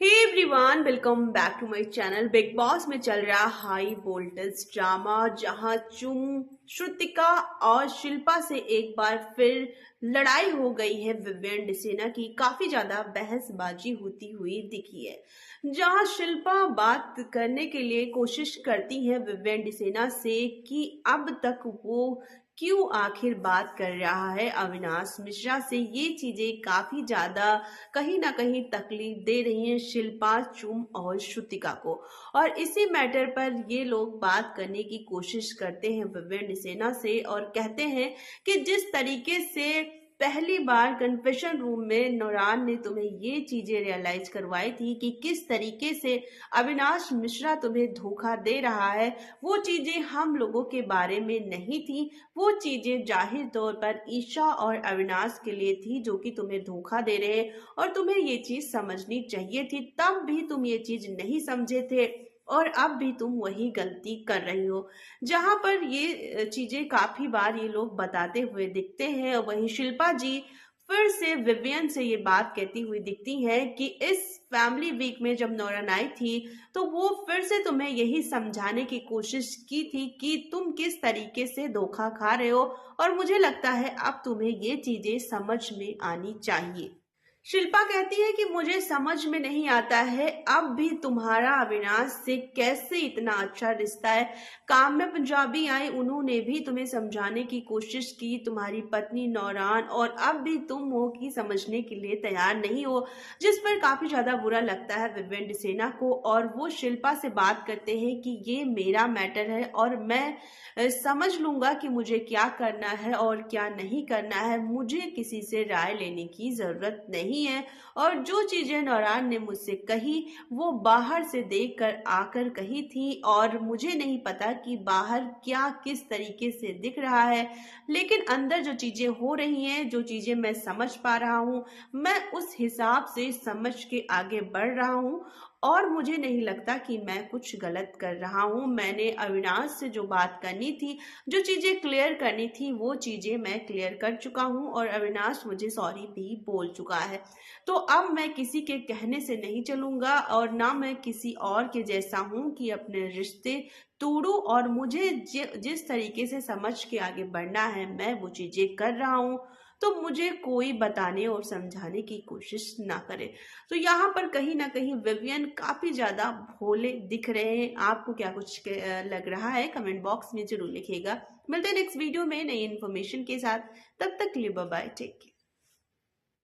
Hey everyone, welcome back to my channel. Bigg Boss में चल रहा हाई वोल्टेज ड्रामा, जहां चुम, श्रुतिका और शिल्पा से एक बार फिर लड़ाई हो गई है। विवियन डिसेना की काफी ज्यादा बहसबाजी होती हुई दिखी है, जहां शिल्पा बात करने के लिए कोशिश करती है विवियन डिसेना से कि अब तक वो क्यों आखिर बात कर रहा है अविनाश मिश्रा से। ये चीजें काफी ज्यादा कहीं ना कहीं तकलीफ दे रही हैं शिल्पा, चुम और श्रुतिका को। और इसी मैटर पर ये लोग बात करने की कोशिश करते हैं विवियन डिसेना से और कहते हैं कि जिस तरीके से पहली बार कन्फेशन रूम में नौरान ने तुम्हें ये चीजें रियलाइज करवाई थी कि किस तरीके से अविनाश मिश्रा तुम्हें धोखा दे रहा है, वो चीजें हम लोगों के बारे में नहीं थी। वो चीजें जाहिर तौर पर ईशा और अविनाश के लिए थी, जो कि तुम्हें धोखा दे रहे हैं और तुम्हें ये चीज समझनी चाहिए थी। तब भी तुम ये चीज नहीं समझे थे और अब भी तुम वही गलती कर रही हो। जहां पर ये चीजें काफी बार ये लोग बताते हुए दिखते हैं। और वहीं शिल्पा जी फिर से विवियन से ये बात कहती हुई दिखती है कि इस फैमिली वीक में जब नौरन आई थी तो वो फिर से तुम्हें यही समझाने की कोशिश की थी कि तुम किस तरीके से धोखा खा रहे हो, और मुझे लगता है अब तुम्हें ये चीजें समझ में आनी चाहिए। शिल्पा कहती है कि मुझे समझ में नहीं आता है अब भी तुम्हारा अविनाश से कैसे इतना अच्छा रिश्ता है। काम में पंजाबी आई, उन्होंने भी तुम्हें समझाने की कोशिश की, तुम्हारी पत्नी नौरान, और अब भी तुम हो कि समझने के लिए तैयार नहीं हो, जिस पर काफी ज्यादा बुरा लगता है विवियन डिसेना को। और वो शिल्पा से बात करते हैं कि ये मेरा मैटर है और मैं समझ लूंगा कि मुझे क्या करना है और क्या नहीं करना है। मुझे किसी से राय लेने की जरूरत नहीं है। और जो चीजें नौरान ने मुझसे कही वो बाहर से देखकर आकर कही थी, और मुझे नहीं पता कि बाहर क्या किस तरीके से दिख रहा है, लेकिन अंदर जो चीजें हो रही हैं, जो चीजें मैं समझ पा रहा हूँ, मैं उस हिसाब से समझ के आगे बढ़ रहा हूँ। और मुझे नहीं लगता कि मैं कुछ गलत कर रहा हूँ। मैंने अविनाश से जो बात करनी थी, जो चीजें क्लियर करनी थी, वो चीजें मैं क्लियर कर चुका हूँ और अविनाश मुझे सॉरी भी बोल चुका है। तो अब मैं किसी के कहने से नहीं चलूंगा और ना मैं किसी और के जैसा हूँ कि अपने रिश्ते तोड़ूं। और मुझे जिस तरीके से समझ के आगे बढ़ना है मैं वो चीजें कर रहा हूँ। तो मुझे कोई बताने और समझाने की कोशिश ना करे। तो यहाँ पर कहीं ना कहीं विवियन काफी ज्यादा भोले दिख रहे हैं। आपको क्या कुछ लग रहा है, कमेंट बॉक्स में जरूर लिखिएगा। मिलते हैं नेक्स्ट वीडियो में नई इन्फॉर्मेशन के साथ। तब तक के लिए बाय बाय, टेक केयर।